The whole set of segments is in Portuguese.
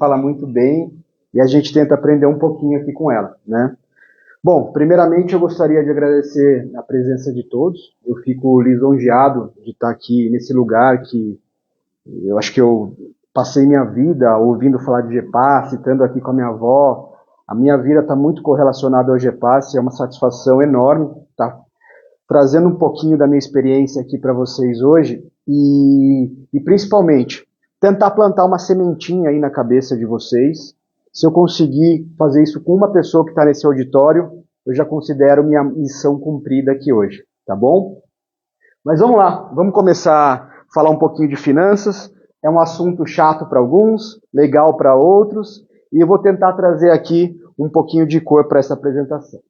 fala muito bem e a gente tenta aprender um pouquinho aqui com ela, né? Bom, primeiramente eu gostaria de agradecer a presença de todos. Eu fico lisonjeado de estar aqui nesse lugar que eu acho que eu passei minha vida ouvindo falar de GEPAS, estando aqui com a minha avó. A minha vida está muito correlacionada ao GEPAS, é uma satisfação enorme estar trazendo um pouquinho da minha experiência aqui para vocês hoje e principalmente tentar plantar uma sementinha aí na cabeça de vocês. Se eu conseguir fazer isso com uma pessoa que está nesse auditório, eu já considero minha missão cumprida aqui hoje, tá bom? Mas vamos lá, vamos começar a falar um pouquinho de finanças. É um assunto chato para alguns, legal para outros, e eu vou tentar trazer aqui um pouquinho de cor para essa apresentação.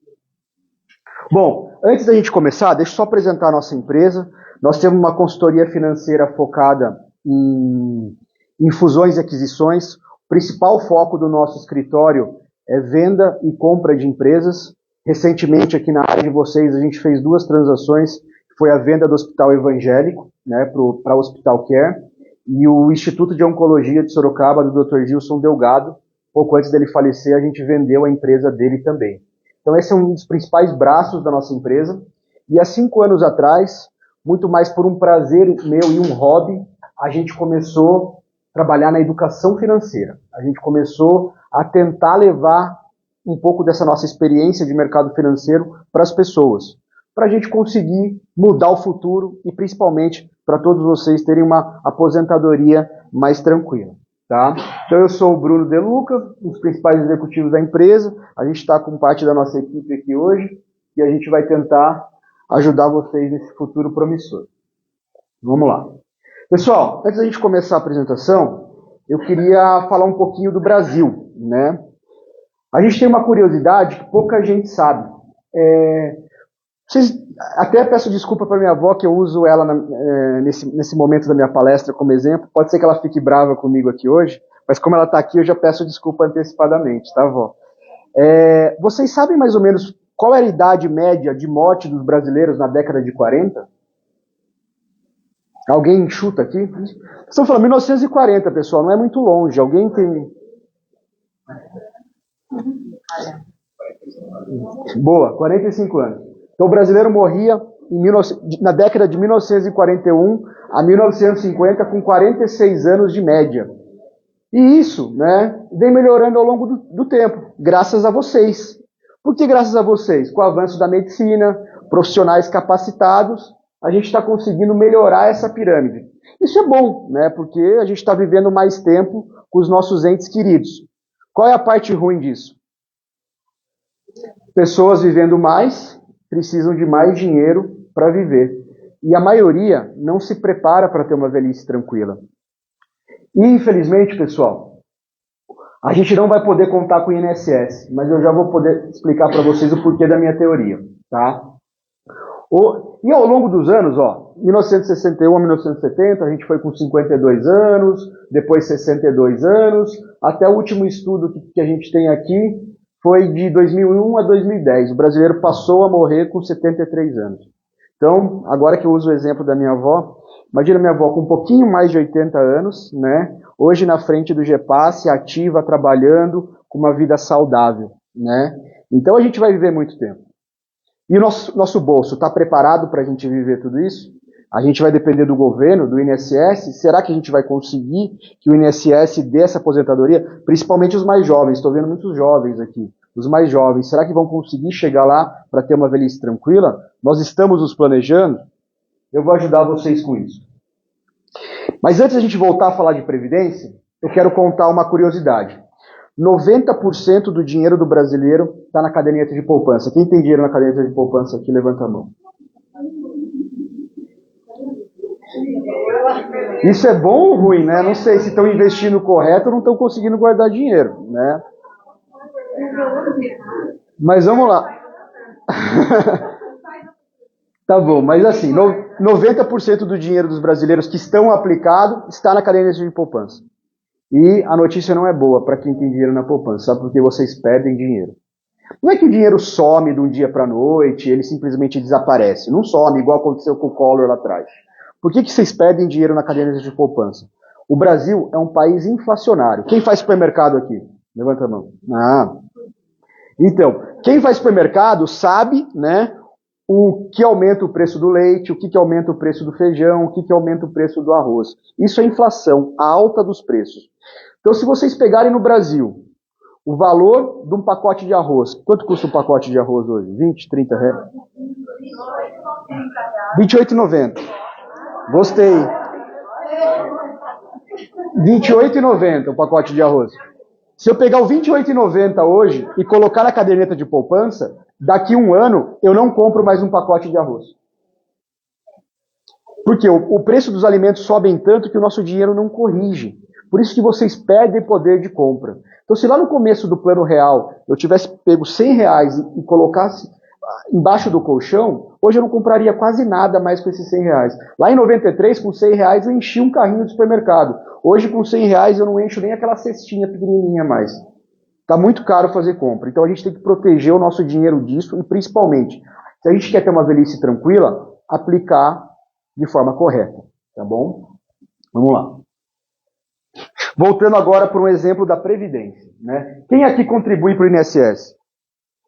Bom, antes da gente começar, deixa eu só apresentar a nossa empresa. Nós temos uma consultoria financeira focada em fusões e aquisições. O principal foco do nosso escritório é venda e compra de empresas. Recentemente, aqui na área de vocês, a gente fez 2 transações. Foi a venda do Hospital Evangélico, né, para o Hospital Care, e o Instituto de Oncologia de Sorocaba, do Dr. Gilson Delgado. Pouco antes dele falecer, a gente vendeu a empresa dele também. Então esse é um dos principais braços da nossa empresa. E há 5 anos atrás, muito mais por um prazer meu e um hobby, a gente começou a trabalhar na educação financeira. A gente começou a tentar levar um pouco dessa nossa experiência de mercado financeiro para as pessoas, para a gente conseguir mudar o futuro e principalmente para todos vocês terem uma aposentadoria mais tranquila. Tá? Então eu sou o Bruno De Luca, um dos principais executivos da empresa. A gente está com parte da nossa equipe aqui hoje e a gente vai tentar ajudar vocês nesse futuro promissor. Vamos lá. Pessoal, antes da gente começar a apresentação, eu queria falar um pouquinho do Brasil, né? A gente tem uma curiosidade que pouca gente sabe. Até peço desculpa para minha avó, que eu uso ela nesse momento da minha palestra como exemplo. Pode ser que ela fique brava comigo aqui hoje, mas como ela está aqui, eu já peço desculpa antecipadamente, tá, vó? Vocês sabem mais ou menos qual era a idade média de morte dos brasileiros na década de 40? Alguém chuta aqui? Estão falando 1940, pessoal, não é muito longe. Alguém tem... Boa, 45 anos. Então o brasileiro morria na década de 1941 a 1950 com 46 anos de média. E isso, né, vem melhorando ao longo do tempo, graças a vocês. Por que graças a vocês? Com o avanço da medicina, profissionais capacitados, a gente está conseguindo melhorar essa pirâmide. Isso é bom, né, porque a gente está vivendo mais tempo com os nossos entes queridos. Qual é a parte ruim disso? Pessoas vivendo mais precisam de mais dinheiro para viver. E a maioria não se prepara para ter uma velhice tranquila. E, infelizmente, pessoal, a gente não vai poder contar com o INSS, mas eu já vou poder explicar para vocês o porquê da minha teoria, tá? E ao longo dos anos, 1961 a 1970, a gente foi com 52 anos, depois 62 anos, até o último estudo que a gente tem aqui foi de 2001 a 2010. O brasileiro passou a morrer com 73 anos. Então, agora que eu uso o exemplo da minha avó, imagina minha avó com um pouquinho mais de 80 anos, né? Hoje na frente do GEPAS, ativa, trabalhando, com uma vida saudável, né? Então a gente vai viver muito tempo. E o nosso bolso está preparado para a gente viver tudo isso? A gente vai depender do governo, do INSS. Será que a gente vai conseguir que o INSS dê essa aposentadoria? Principalmente os mais jovens. Estou vendo muitos jovens aqui. Os mais jovens. Será que vão conseguir chegar lá para ter uma velhice tranquila? Nós estamos nos planejando? Eu vou ajudar vocês com isso. Mas antes da gente voltar a falar de previdência, eu quero contar uma curiosidade. 90% do dinheiro do brasileiro está na caderneta de poupança. Quem tem dinheiro na caderneta de poupança aqui, levanta a mão. Isso é bom ou ruim, né? Não sei se estão investindo correto ou não estão conseguindo guardar dinheiro, né? Mas vamos lá. Tá bom, mas assim, 90% do dinheiro dos brasileiros que estão aplicados está na caderneta de poupança. E a notícia não é boa para quem tem dinheiro na poupança, sabe? Porque vocês perdem dinheiro. Não é que o dinheiro some de um dia para a noite, ele simplesmente desaparece. Não some, igual aconteceu com o Collor lá atrás. Por que vocês perdem dinheiro na caderneta de poupança? O Brasil é um país inflacionário. Quem faz supermercado aqui? Levanta a mão. Ah. Então, quem faz supermercado sabe, né, o que aumenta o preço do leite, o que aumenta o preço do feijão, o que aumenta o preço do arroz. Isso é inflação, a alta dos preços. Então, se vocês pegarem no Brasil o valor de um pacote de arroz, quanto custa um pacote de arroz hoje? 20, 30 reais? R$28,90. Gostei. R$28,90 o pacote de arroz. Se eu pegar o R$28,90 hoje e colocar na caderneta de poupança, daqui a um ano eu não compro mais um pacote de arroz. Porque o preço dos alimentos sobem tanto que o nosso dinheiro não corrige. Por isso que vocês perdem poder de compra. Então, se lá no começo do Plano Real eu tivesse pego R$100 e colocasse embaixo do colchão, hoje eu não compraria quase nada mais com esses R$100. Lá em 93, com R$100 eu enchi um carrinho de supermercado. Hoje, com R$100 eu não encho nem aquela cestinha pequenininha mais. Está muito caro fazer compra. Então, a gente tem que proteger o nosso dinheiro disso e, principalmente, se a gente quer ter uma velhice tranquila, aplicar de forma correta. Tá bom? Vamos lá. Voltando agora para um exemplo da Previdência. Né? Quem aqui contribui para o INSS?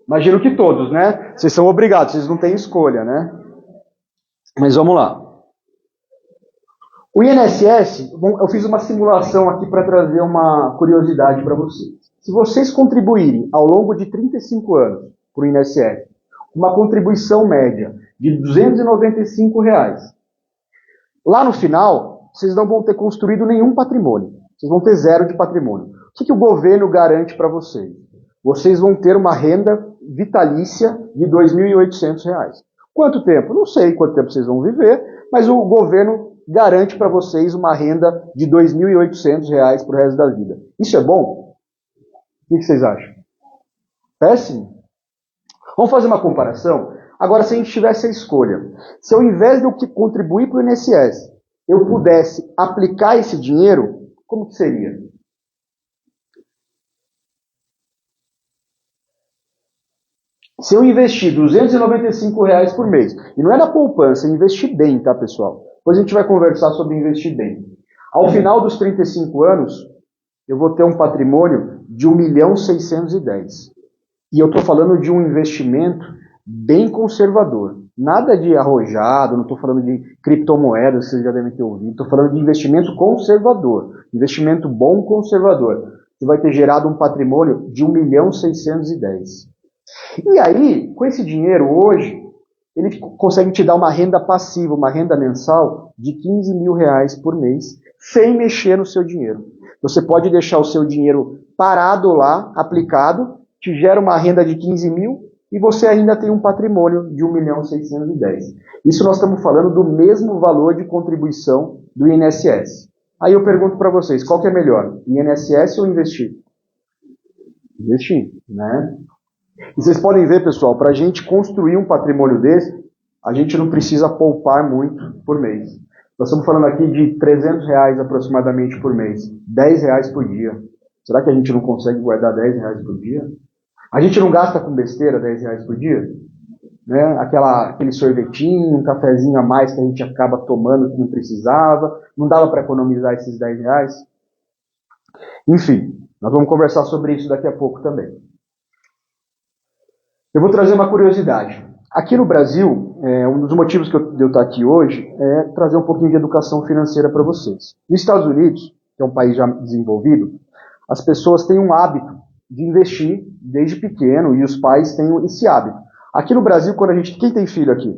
Imagino que todos, né? Vocês são obrigados, vocês não têm escolha, né? Mas vamos lá. O INSS, eu fiz uma simulação aqui para trazer uma curiosidade para vocês. Se vocês contribuírem ao longo de 35 anos para o INSS, uma contribuição média de R$295, lá no final, vocês não vão ter construído nenhum patrimônio. Vocês vão ter zero de patrimônio. O que o governo garante para vocês? Vocês vão ter uma renda vitalícia de R$2.800. Quanto tempo? Não sei quanto tempo vocês vão viver, mas o governo garante para vocês uma renda de R$2.800 para o resto da vida. Isso é bom? O que vocês acham? Péssimo? Vamos fazer uma comparação? Agora, se a gente tivesse a escolha, se ao invés de eu contribuir para o INSS, eu pudesse aplicar esse dinheiro, como que seria? Se eu investir R$295 por mês, e não é na poupança, é investir bem, tá, pessoal? Depois a gente vai conversar sobre investir bem. Ao final dos 35 anos, eu vou ter um patrimônio de 1.610.000. E eu estou falando de um investimento bem conservador. Nada de arrojado, não estou falando de criptomoedas, vocês já devem ter ouvido. Estou falando de investimento conservador. Investimento bom conservador. Você vai ter gerado um patrimônio de 1.610.000. E aí, com esse dinheiro hoje, ele consegue te dar uma renda passiva, uma renda mensal de R$15.000 por mês, sem mexer no seu dinheiro. Você pode deixar o seu dinheiro parado lá, aplicado, te gera uma renda de 15 mil e você ainda tem um patrimônio de 1.610.000. Isso nós estamos falando do mesmo valor de contribuição do INSS. Aí eu pergunto para vocês, qual que é melhor, INSS ou investir? Investir, né? E vocês podem ver, pessoal, para a gente construir um patrimônio desse, a gente não precisa poupar muito por mês. Nós estamos falando aqui de R$300 aproximadamente por mês, R$10 por dia. Será que a gente não consegue guardar R$10 por dia? A gente não gasta com besteira R$10 por dia? Né? Aquele sorvetinho, um cafezinho a mais que a gente acaba tomando que não precisava, não dava para economizar esses R$10? Enfim, nós vamos conversar sobre isso daqui a pouco também. Eu vou trazer uma curiosidade. Aqui no Brasil, um dos motivos que eu estou aqui hoje é trazer um pouquinho de educação financeira para vocês. Nos Estados Unidos, que é um país já desenvolvido, as pessoas têm um hábito de investir desde pequeno e os pais têm esse hábito. Aqui no Brasil, quem tem filho aqui?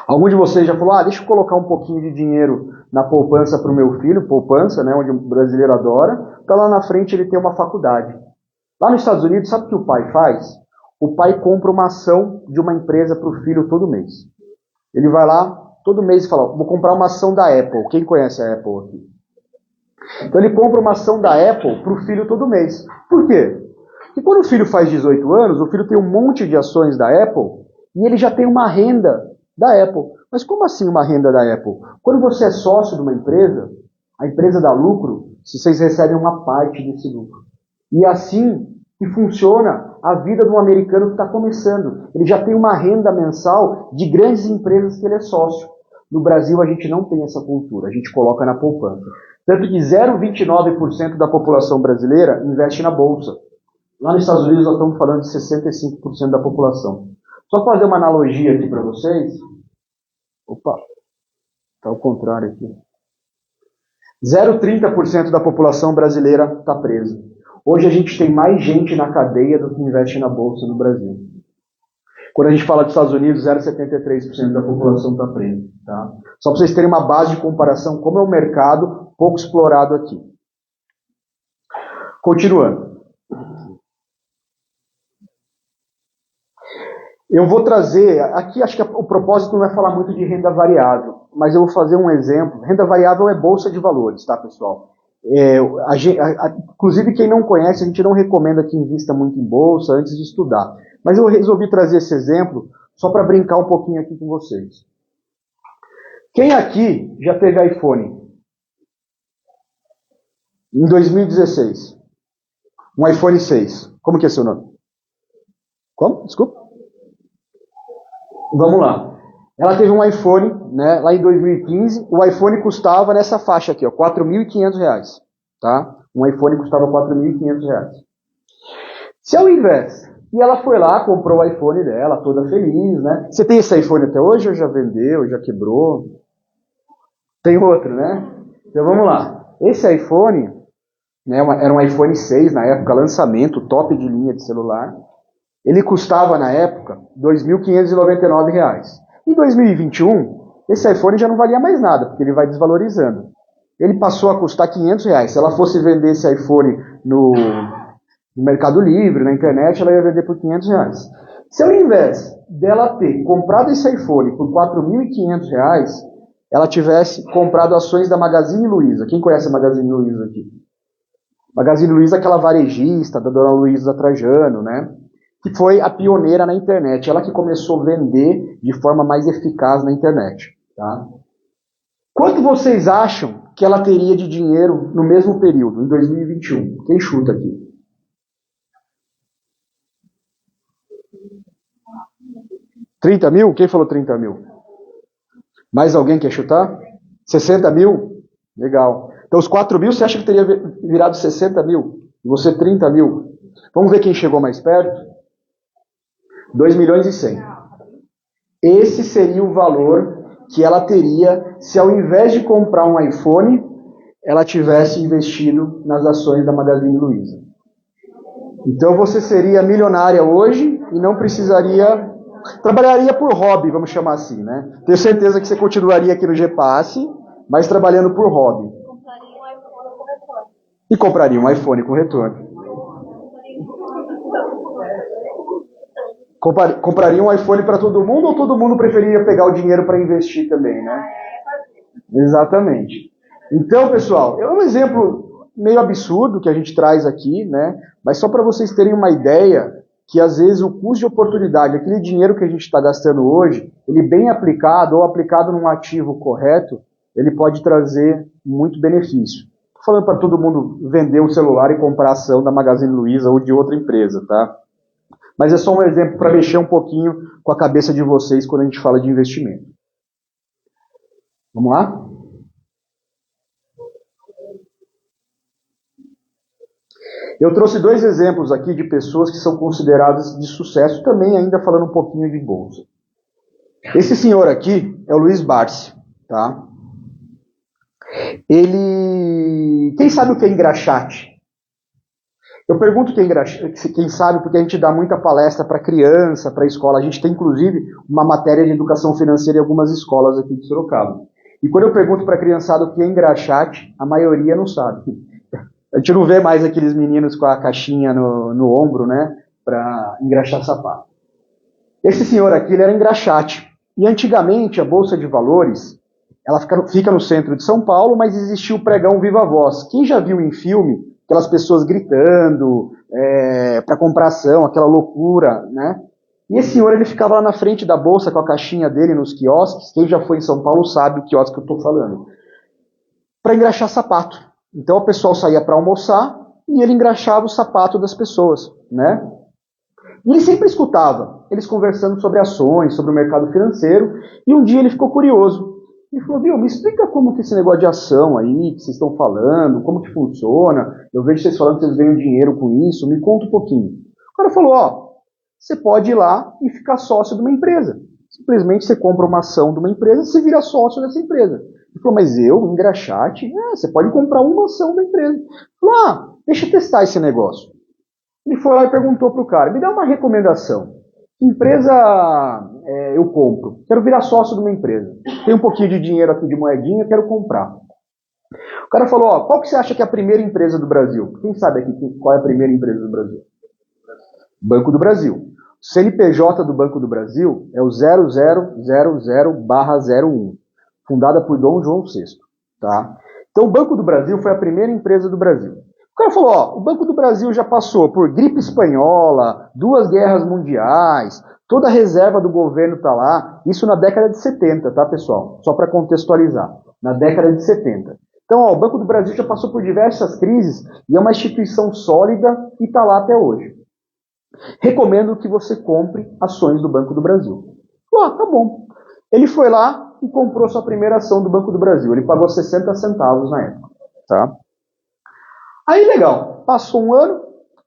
Algum de vocês já falou, deixa eu colocar um pouquinho de dinheiro na poupança para o meu filho, poupança, né, onde o brasileiro adora, para lá na frente ele ter uma faculdade. Lá nos Estados Unidos, sabe o que o pai faz? O pai compra uma ação de uma empresa para o filho todo mês. Ele vai lá todo mês e fala, vou comprar uma ação da Apple. Quem conhece a Apple aqui? Então ele compra uma ação da Apple para o filho todo mês. Por quê? Porque quando o filho faz 18 anos, o filho tem um monte de ações da Apple e ele já tem uma renda da Apple. Mas como assim uma renda da Apple? Quando você é sócio de uma empresa, a empresa dá lucro, vocês recebem uma parte desse lucro. E assim que funciona a vida de um americano que está começando. Ele já tem uma renda mensal de grandes empresas que ele é sócio. No Brasil, a gente não tem essa cultura, a gente coloca na poupança. Tanto que 0,29% da população brasileira investe na Bolsa. Lá nos Estados Unidos, nós estamos falando de 65% da população. Só fazer uma analogia aqui para vocês. Opa, está ao contrário aqui. 0,30% da população brasileira está presa. Hoje a gente tem mais gente na cadeia do que investe na Bolsa no Brasil. Quando a gente fala dos Estados Unidos, 0,73% da população está presa. Tá? Só para vocês terem uma base de comparação, como é um mercado pouco explorado aqui. Continuando. Eu vou trazer, aqui acho que o propósito não é falar muito de renda variável, mas eu vou fazer um exemplo. Renda variável é bolsa de valores, tá, pessoal? Inclusive, quem não conhece, a gente não recomenda que invista muito em bolsa antes de estudar. Mas eu resolvi trazer esse exemplo só para brincar um pouquinho aqui com vocês. Quem aqui já teve iPhone? Em 2016. Um iPhone 6. Como que é seu nome? Como? Desculpa. Vamos lá. Ela teve um iPhone, né, lá em 2015. O iPhone custava nessa faixa aqui, ó, R$4.500. Tá? Um iPhone custava R$4.500. Se ao invés, e ela foi lá, comprou o iPhone dela, toda feliz, né? Você tem esse iPhone até hoje ou já vendeu, já quebrou? Tem outro, né? Então vamos lá. Esse iPhone, né, era um iPhone 6 na época, lançamento, top de linha de celular. Ele custava, na época, R$2.599. Em 2021, esse iPhone já não valia mais nada, porque ele vai desvalorizando. Ele passou a custar R$500. Se ela fosse vender esse iPhone no Mercado Livre, na internet, ela ia vender por R$500. Se ao invés dela ter comprado esse iPhone por R$4.500, ela tivesse comprado ações da Magazine Luiza. Quem conhece a Magazine Luiza aqui? Magazine Luiza é aquela varejista da Dona Luiza Trajano, né? Que foi a pioneira na internet. Ela que começou a vender de forma mais eficaz na internet. Tá? Quanto vocês acham que ela teria de dinheiro no mesmo período, em 2021? Quem chuta aqui? R$30 mil? Quem falou 30 mil? Mais alguém quer chutar? 60 mil? Legal. Então os 4 mil você acha que teria virado 60 mil? E você 30 mil? Vamos ver quem chegou mais perto? 2.100.000. Esse seria o valor que ela teria se ao invés de comprar um iPhone, ela tivesse investido nas ações da Magazine Luiza. Então você seria milionária hoje e não precisaria... Trabalharia por hobby, vamos chamar assim, né? Tenho certeza que você continuaria aqui no GPasse, mas trabalhando por hobby. E compraria um iPhone com retorno. Compraria um iPhone para todo mundo ou todo mundo preferiria pegar o dinheiro para investir também, né? Exatamente. Então, pessoal, é um exemplo meio absurdo que a gente traz aqui, né? Mas só para vocês terem uma ideia que às vezes o custo de oportunidade, aquele dinheiro que a gente está gastando hoje, ele bem aplicado ou aplicado num ativo correto, ele pode trazer muito benefício. Estou falando para todo mundo vender um celular e comprar ação da Magazine Luiza ou de outra empresa, tá? Mas é só um exemplo para mexer um pouquinho com a cabeça de vocês quando a gente fala de investimento. Vamos lá? Eu trouxe 2 exemplos aqui de pessoas que são consideradas de sucesso, também ainda falando um pouquinho de bolsa. Esse senhor aqui é o Luiz Barsi, tá? Ele... Quem sabe o que é engraxate? Eu pergunto quem sabe, porque a gente dá muita palestra para criança, para escola. A gente tem, inclusive, uma matéria de educação financeira em algumas escolas aqui de Sorocaba. E quando eu pergunto para a criançada o que é engraxate, a maioria não sabe. A gente não vê mais aqueles meninos com a caixinha no ombro, né, para engraxar sapato. Esse senhor aqui, ele era engraxate. E antigamente, a Bolsa de Valores, ela fica no centro de São Paulo, mas existia o pregão Viva Voz. Quem já viu em filme aquelas pessoas gritando para comprar ação, aquela loucura, né? E esse senhor, ele ficava lá na frente da bolsa com a caixinha dele nos quiosques. Quem já foi em São Paulo sabe o quiosque que eu estou falando. Para engraxar sapato. Então o pessoal saía para almoçar e ele engraxava o sapato das pessoas, né? E ele sempre escutava eles conversando sobre ações, sobre o mercado financeiro, e um dia ele ficou curioso. Ele falou, viu, me explica como que esse negócio de ação aí, que vocês estão falando, como que funciona, eu vejo vocês falando que vocês ganham dinheiro com isso, me conta um pouquinho. O cara falou, ó, você pode ir lá e ficar sócio de uma empresa. Simplesmente você compra uma ação de uma empresa e você vira sócio dessa empresa. Ele falou, mas eu, Engraxate, você pode comprar uma ação da empresa. Ele falou, deixa eu testar esse negócio. Ele foi lá e perguntou para o cara, me dá uma recomendação. Que empresa eu compro? Quero virar sócio de uma empresa. Tem um pouquinho de dinheiro aqui de moedinha, quero comprar. O cara falou, ó, qual que você acha que é a primeira empresa do Brasil? Quem sabe aqui qual é a primeira empresa do Brasil? Banco do Brasil. O CNPJ do Banco do Brasil é o 0000/01, fundada por Dom João VI. Tá? Então o Banco do Brasil foi a primeira empresa do Brasil. O cara falou, ó, o Banco do Brasil já passou por gripe espanhola, 2 guerras mundiais, toda a reserva do governo está lá, isso na década de 70, tá, pessoal? Só para contextualizar, na década de 70. Então, ó, o Banco do Brasil já passou por diversas crises e é uma instituição sólida e está lá até hoje. Recomendo que você compre ações do Banco do Brasil. Tá bom. Ele foi lá e comprou sua primeira ação do Banco do Brasil. Ele pagou 60 centavos na época. Tá? Aí, legal. Passou um ano,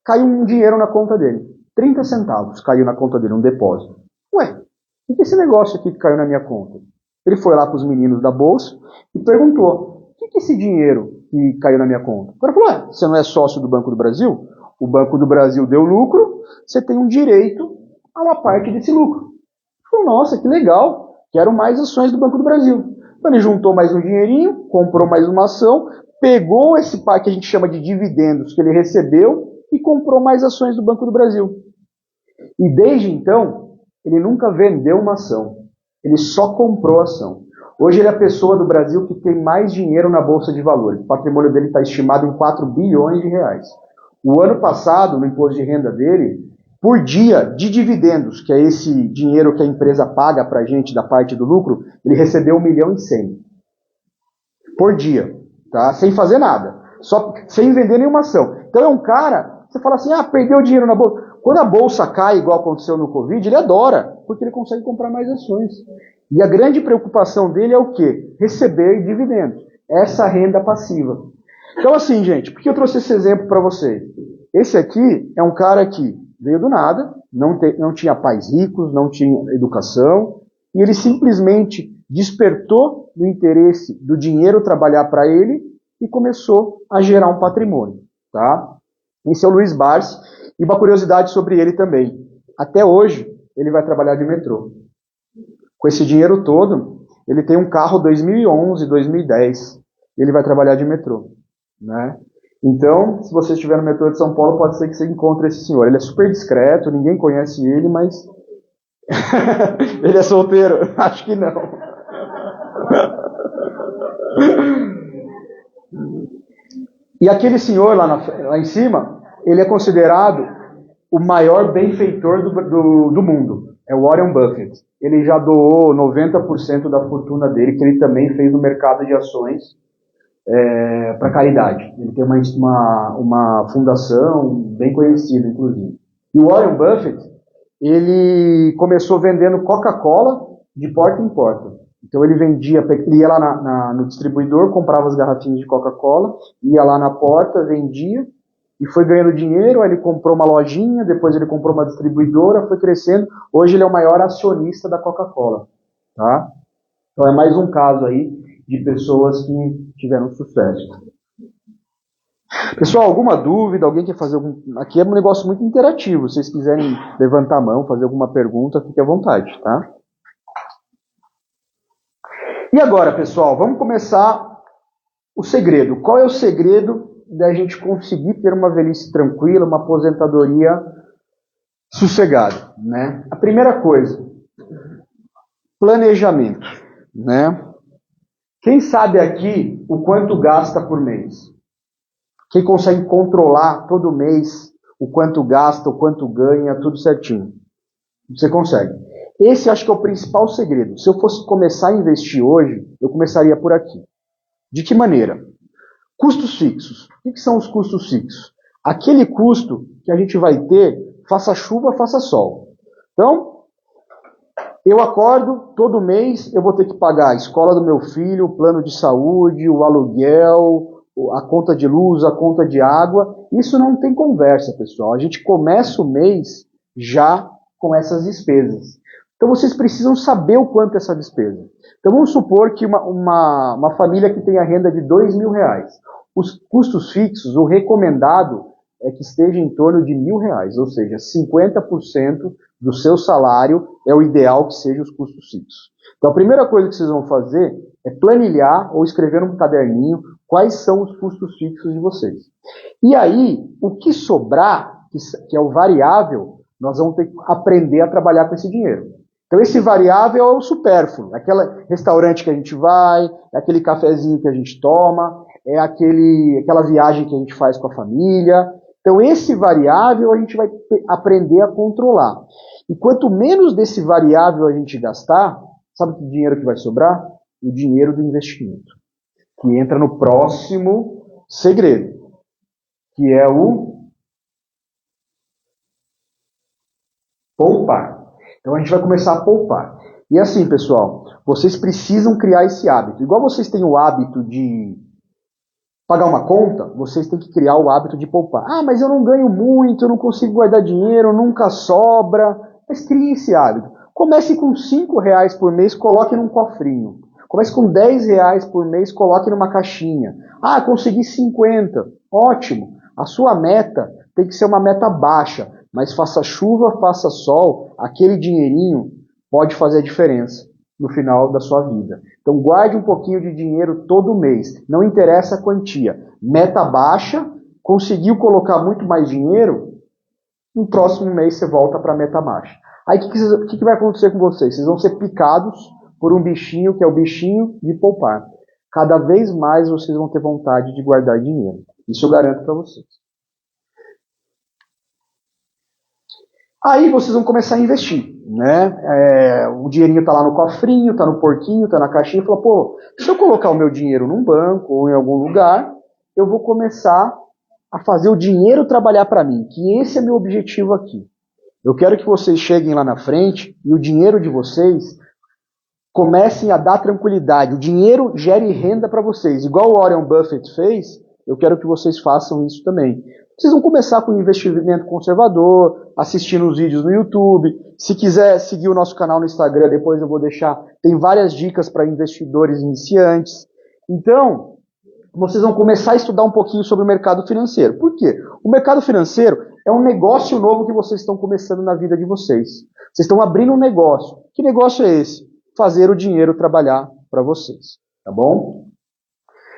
caiu um dinheiro na conta dele. 30 centavos caiu na conta dele, um depósito. Ué, o que é esse negócio aqui que caiu na minha conta? Ele foi lá para os meninos da bolsa e perguntou, o que é esse dinheiro que caiu na minha conta? O cara falou, você não é sócio do Banco do Brasil? O Banco do Brasil deu lucro, você tem um direito a uma parte desse lucro. Ele falou, nossa, que legal, quero mais ações do Banco do Brasil. Então ele juntou mais um dinheirinho, comprou mais uma ação, pegou esse par que a gente chama de dividendos que ele recebeu e comprou mais ações do Banco do Brasil. E desde então, ele nunca vendeu uma ação, ele só comprou ação. Hoje ele é a pessoa do Brasil que tem mais dinheiro na Bolsa de Valores. O patrimônio dele está estimado em 4 bilhões de reais. O ano passado, no imposto de renda dele, por dia de dividendos, que é esse dinheiro que a empresa paga para a gente da parte do lucro, ele recebeu 1,1 milhão. Por dia, tá? Sem fazer nada, só sem vender nenhuma ação. Então é um cara, você fala assim, perdeu dinheiro na bolsa. Quando a bolsa cai, igual aconteceu no Covid, ele adora, porque ele consegue comprar mais ações. E a grande preocupação dele é o quê? Receber dividendos. Essa renda passiva. Então assim, gente, por que eu trouxe esse exemplo para vocês? Esse aqui é um cara que veio do nada, não tinha pais ricos, não tinha educação, e ele simplesmente despertou no interesse do dinheiro trabalhar para ele e começou a gerar um patrimônio. Tá? Esse é o Luiz Barsi, e uma curiosidade sobre ele também. Até hoje, ele vai trabalhar de metrô. Com esse dinheiro todo, ele tem um carro 2011, 2010, e ele vai trabalhar de metrô. Né? Então, se você estiver no metrô de São Paulo, pode ser que você encontre esse senhor. Ele é super discreto, ninguém conhece ele, mas ele é solteiro? Acho que não. E aquele senhor lá em cima, ele é considerado o maior benfeitor do mundo. É o Warren Buffett. Ele já doou 90% da fortuna dele, que ele também fez no mercado de ações, para caridade. Ele tem uma fundação bem conhecida, inclusive. E o Warren Buffett, ele começou vendendo Coca-Cola de porta em porta. Então ele ia lá no distribuidor, comprava as garrafinhas de Coca-Cola, ia lá na porta, vendia, e foi ganhando dinheiro, aí ele comprou uma lojinha, depois ele comprou uma distribuidora, foi crescendo. Hoje ele é o maior acionista da Coca-Cola. Tá? Então é mais um caso aí de pessoas que tiveram sucesso. Pessoal, alguma dúvida? Alguém quer fazer algum... Aqui é um negócio muito interativo. Se vocês quiserem levantar a mão, fazer alguma pergunta, fique à vontade, tá? E agora, pessoal, vamos começar o segredo. Qual é o segredo da gente conseguir ter uma velhice tranquila, uma aposentadoria sossegada, né? A primeira coisa, planejamento, né? Quem sabe aqui o quanto gasta por mês? Quem consegue controlar todo mês o quanto gasta, o quanto ganha, tudo certinho? Você consegue. Esse acho que é o principal segredo. Se eu fosse começar a investir hoje, eu começaria por aqui. De que maneira? Custos fixos. O que são os custos fixos? Aquele custo que a gente vai ter, faça chuva, faça sol. Então, Eu acordo, todo mês eu vou ter que pagar a escola do meu filho, o plano de saúde, o aluguel, a conta de luz, a conta de água. Isso não tem conversa, pessoal. A gente começa o mês já com essas despesas. Então vocês precisam saber o quanto é essa despesa. Então vamos supor que uma família que tenha renda de R$ 2.000. Os custos fixos, o recomendado é que esteja em torno de R$ 1.000, ou seja, 50% do seu salário é o ideal que seja os custos fixos. Então a primeira coisa que vocês vão fazer é planilhar ou escrever num caderninho quais são os custos fixos de vocês. E aí, o que sobrar, que é o variável, nós vamos ter que aprender a trabalhar com esse dinheiro. Então esse variável é o supérfluo, é aquele restaurante que a gente vai, é aquele cafezinho que a gente toma, é aquela viagem que a gente faz com a família. Então esse variável a gente vai aprender a controlar. E quanto menos desse variável a gente gastar, sabe que dinheiro que vai sobrar? O dinheiro do investimento, que entra no próximo segredo, que é o poupar. Então a gente vai começar a poupar. E assim, pessoal, vocês precisam criar esse hábito. Igual vocês têm o hábito de pagar uma conta, vocês têm que criar o hábito de poupar. Ah, mas eu não ganho muito, eu não consigo guardar dinheiro, nunca sobra. Mas crie esse hábito. Comece com R$ 5 por mês, coloque num cofrinho. Comece com R$ 10 por mês, coloque numa caixinha. Ah, consegui 50. Ótimo. A sua meta tem que ser uma meta baixa, mas faça chuva, faça sol, aquele dinheirinho pode fazer a diferença no final da sua vida. Então guarde um pouquinho de dinheiro todo mês. Não interessa a quantia. Meta baixa, conseguiu colocar muito mais dinheiro, no próximo mês você volta para a meta baixa. Aí o que vai acontecer com vocês? Vocês vão ser picados por um bichinho, que é o bichinho de poupar. Cada vez mais vocês vão ter vontade de guardar dinheiro. Isso eu garanto para vocês. Aí vocês vão começar a investir, né? O dinheirinho está lá no cofrinho, está no porquinho, está na caixinha, e fala, pô, se eu colocar o meu dinheiro num banco ou em algum lugar, eu vou começar a fazer o dinheiro trabalhar para mim, que esse é meu objetivo aqui. Eu quero que vocês cheguem lá na frente e o dinheiro de vocês comecem a dar tranquilidade. O dinheiro gere renda para vocês. Igual o Warren Buffett fez, eu quero que vocês façam isso também. Vocês vão começar com um investimento conservador, assistindo os vídeos no YouTube. Se quiser seguir o nosso canal no Instagram, depois eu vou deixar. Tem várias dicas para investidores iniciantes. Então, vocês vão começar a estudar um pouquinho sobre o mercado financeiro. Por quê? O mercado financeiro é um negócio novo que vocês estão começando na vida de vocês. Vocês estão abrindo um negócio. Que negócio é esse? Fazer o dinheiro trabalhar para vocês. Tá bom?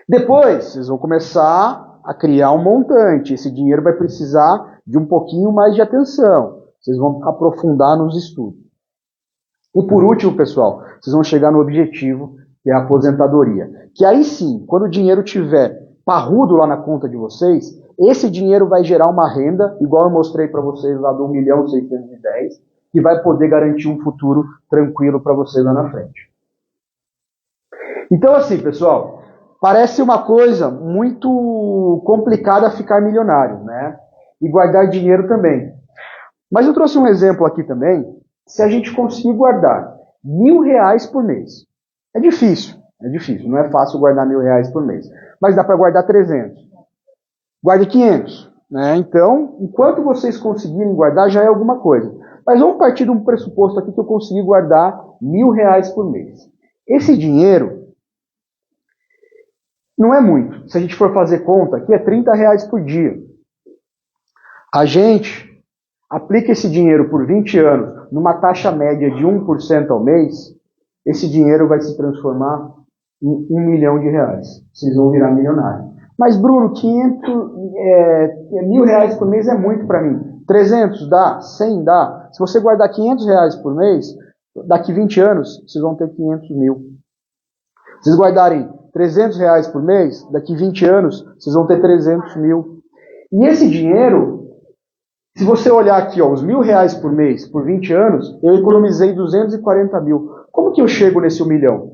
Depois, vocês vão começar a criar um montante. Esse dinheiro vai precisar de um pouquinho mais de atenção. Vocês vão aprofundar nos estudos. E por último, pessoal, vocês vão chegar no objetivo, que é a aposentadoria. Que aí sim, quando o dinheiro estiver parrudo lá na conta de vocês, esse dinheiro vai gerar uma renda, igual eu mostrei para vocês lá do 1.610.000, que vai poder garantir um futuro tranquilo para vocês lá na frente. Então assim, pessoal, parece uma coisa muito complicada ficar milionário, né? E guardar dinheiro também. Mas eu trouxe um exemplo aqui também. Se a gente conseguir guardar R$ 1.000 por mês, é difícil, não é fácil guardar R$ 1.000 por mês, mas dá para guardar 300. Guarde 500, né? Então, enquanto vocês conseguirem guardar, já é alguma coisa. Mas vamos partir de um pressuposto aqui que eu consegui guardar R$ 1.000 por mês. Esse dinheiro não é muito. Se a gente for fazer conta, aqui é R$ 30 por dia. A gente aplica esse dinheiro por 20 anos numa taxa média de 1% ao mês, esse dinheiro vai se transformar em R$ 1 milhão. Vocês vão virar milionário. Mas, Bruno, R$ 1.000 por mês é muito para mim. 300 dá? 100 dá? Se você guardar R$ 500 por mês, daqui 20 anos, vocês vão ter 500 mil. Se vocês guardarem R$ 300 por mês, daqui 20 anos, vocês vão ter 300 mil. E esse dinheiro, se você olhar aqui, ó, os R$ 1.000 por mês, por 20 anos, eu economizei 240 mil. Como que eu chego nesse 1 milhão?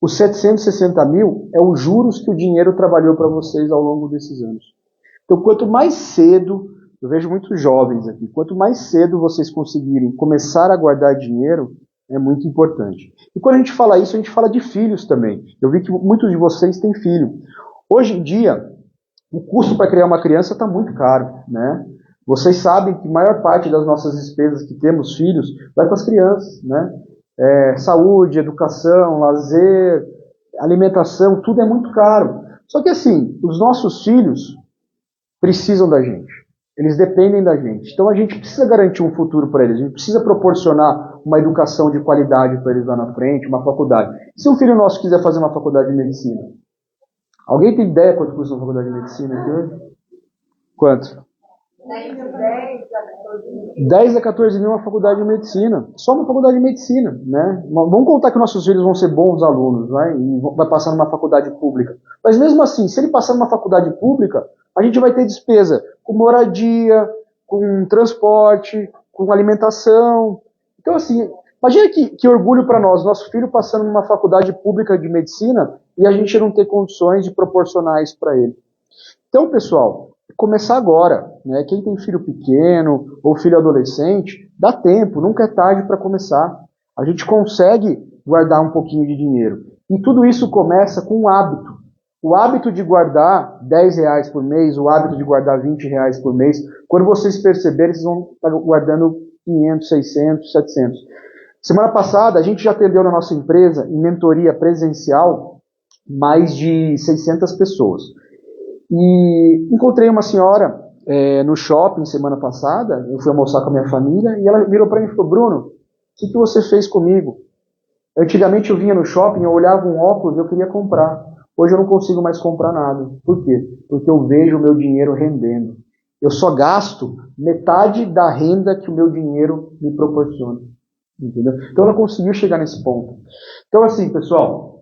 Os 760 mil é os juros que o dinheiro trabalhou para vocês ao longo desses anos. Então, quanto mais cedo, eu vejo muitos jovens aqui, quanto mais cedo vocês conseguirem começar a guardar dinheiro, É muito importante. E quando a gente fala isso, a gente fala de filhos também. Eu vi que muitos de vocês têm filho. Hoje em dia, o custo para criar uma criança está muito caro, né? Vocês sabem que a maior parte das nossas despesas que temos filhos vai para as crianças, né? Saúde, educação, lazer, alimentação, tudo é muito caro. Só que assim, os nossos filhos precisam da gente. Eles dependem da gente. Então a gente precisa garantir um futuro para eles. A gente precisa proporcionar uma educação de qualidade para eles lá na frente, uma faculdade. Se um filho nosso quiser fazer uma faculdade de medicina, alguém tem ideia quanto custa uma faculdade de medicina aqui hoje? Quanto? 10 a 14 mil uma faculdade de medicina. Só uma faculdade de medicina, né? Vamos contar que nossos filhos vão ser bons alunos, né? E vai passar numa faculdade pública. Mas mesmo assim, se ele passar numa faculdade pública, a gente vai ter despesa com moradia, com transporte, com alimentação. Então, assim, imagina que orgulho para nós, nosso filho passando numa faculdade pública de medicina e a gente não ter condições de proporcionar isso para ele. Então, pessoal, começar agora, né? Quem tem filho pequeno ou filho adolescente, dá tempo, nunca é tarde para começar. A gente consegue guardar um pouquinho de dinheiro. E tudo isso começa com um hábito. O hábito de guardar R$10 por mês, o hábito de guardar R$20 por mês, quando vocês perceberem, vocês vão estar guardando 500, 600, 700. Semana passada, a gente já atendeu na nossa empresa, em mentoria presencial, mais de 600 pessoas. E encontrei uma senhora no shopping semana passada, eu fui almoçar com a minha família, e ela virou para mim e falou: Bruno, o que você fez comigo? Antigamente eu vinha no shopping, eu olhava um óculos, eu queria comprar. Hoje eu não consigo mais comprar nada. Por quê? Porque eu vejo o meu dinheiro rendendo. Eu só gasto metade da renda que o meu dinheiro me proporciona. Entendeu? Então ela conseguiu chegar nesse ponto. Então assim, pessoal,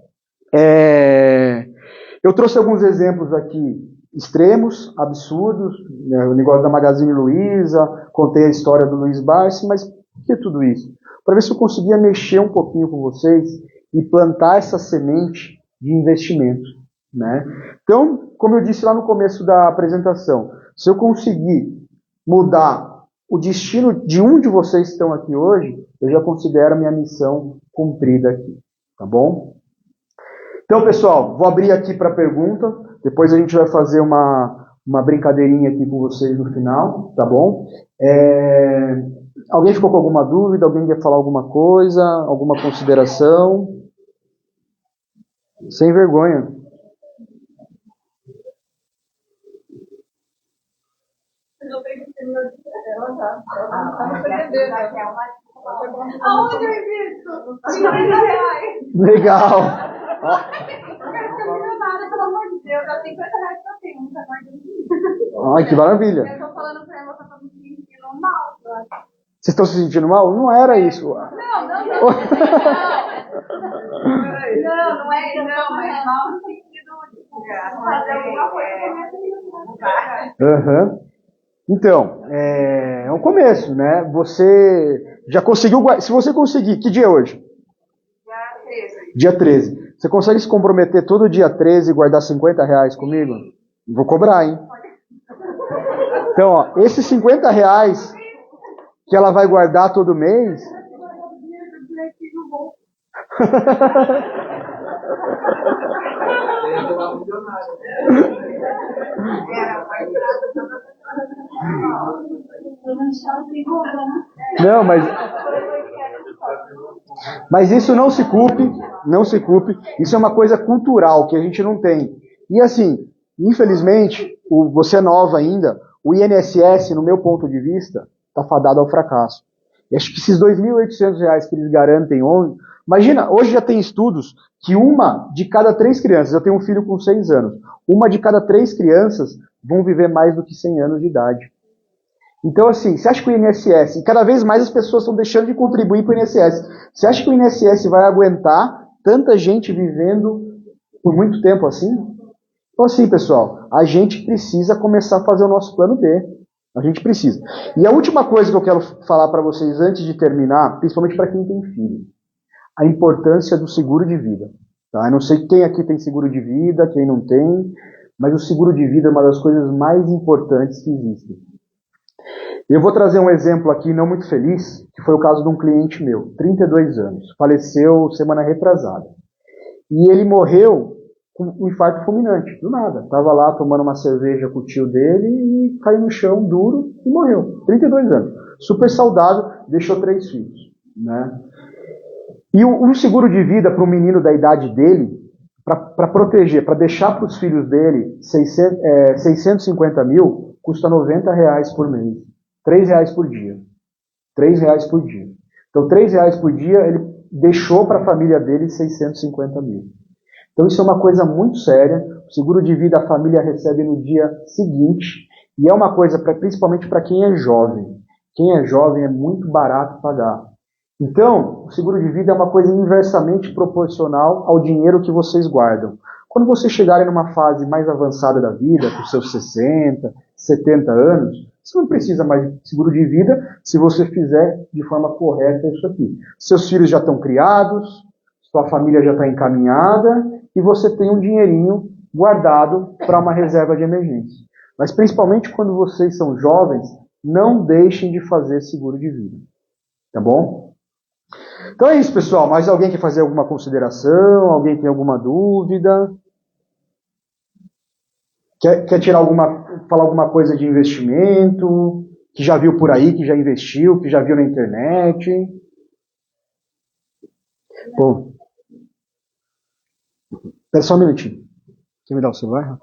eu trouxe alguns exemplos aqui extremos, absurdos, né? O negócio da Magazine Luiza, contei a história do Luiz Barsi, mas por que tudo isso? Para ver se eu conseguia mexer um pouquinho com vocês e plantar essa semente de investimento, né? Então, como eu disse lá no começo da apresentação, se eu conseguir mudar o destino de um de vocês que estão aqui hoje, eu já considero a minha missão cumprida aqui, tá bom? Então, pessoal, vou abrir aqui para pergunta, depois a gente vai fazer uma brincadeirinha aqui com vocês no final, tá bom? Alguém ficou com alguma dúvida? Alguém quer falar alguma coisa? Alguma consideração? Sem vergonha. Aonde eu invisto? R$50. Legal. Eu quero ficar milionária, pelo amor de Deus. É R$50 que eu tenho, não tá guardando. Ai, que maravilha. Eu tô falando pra ela que eu tô me sentindo mal. Vocês estão se sentindo mal? Não era isso. Não. Não é mal no sentido de fazer alguma coisa que Uhum. Então, é um começo, né? Você já conseguiu... Se você conseguir, que dia é hoje? Dia 13. Você consegue se comprometer todo dia 13 e guardar R$50 comigo? Vou cobrar, hein? Então, ó, esses R$50 que ela vai guardar todo mês... Não, mas isso não se culpe, não se culpe. Isso é uma coisa cultural que a gente não tem. E assim, infelizmente, você é nova ainda, o INSS, no meu ponto de vista, está fadado ao fracasso. E acho que esses R$2.800 que eles garantem hoje, imagina, hoje já tem estudos que uma de cada 3 crianças, eu tenho um filho com 6 anos, uma de cada 3 crianças vão viver mais do que 100 anos de idade. Então, assim, você acha que o INSS, e cada vez mais as pessoas estão deixando de contribuir para o INSS, você acha que o INSS vai aguentar tanta gente vivendo por muito tempo assim? Então, assim, pessoal, a gente precisa começar a fazer o nosso plano B. A gente precisa. E a última coisa que eu quero falar para vocês antes de terminar, principalmente para quem tem filho, a importância do seguro de vida. Tá? Eu não sei quem aqui tem seguro de vida, quem não tem, mas o seguro de vida é uma das coisas mais importantes que existem. Eu vou trazer um exemplo aqui não muito feliz, que foi o caso de um cliente meu, 32 anos, faleceu semana retrasada. E ele morreu com um infarto fulminante, do nada. Estava lá tomando uma cerveja com o tio dele e caiu no chão duro e morreu. 32 anos. Super saudável, deixou 3 filhos. Né? E um seguro de vida para um menino da idade dele, para proteger, para deixar para os filhos dele 650 mil, custa R$90 por mês. R$3 por dia. R$3 por dia. Então, R$3 por dia, ele deixou para a família dele 650 mil. Então, isso é uma coisa muito séria. O seguro de vida a família recebe no dia seguinte. E é uma coisa, principalmente para quem é jovem. Quem é jovem é muito barato pagar. Então, o seguro de vida é uma coisa inversamente proporcional ao dinheiro que vocês guardam. Quando vocês chegarem numa fase mais avançada da vida, com seus 60, 70 anos, você não precisa mais de seguro de vida se você fizer de forma correta isso aqui. Seus filhos já estão criados, sua família já está encaminhada e você tem um dinheirinho guardado para uma reserva de emergência. Mas principalmente quando vocês são jovens, não deixem de fazer seguro de vida. Tá bom? Então é isso, pessoal. Mais alguém quer fazer alguma consideração? Alguém tem alguma dúvida? Quer falar alguma coisa de investimento? Que já viu por aí, que já investiu, que já viu na internet? Bom, espera só um minutinho. Quer me dar o celular?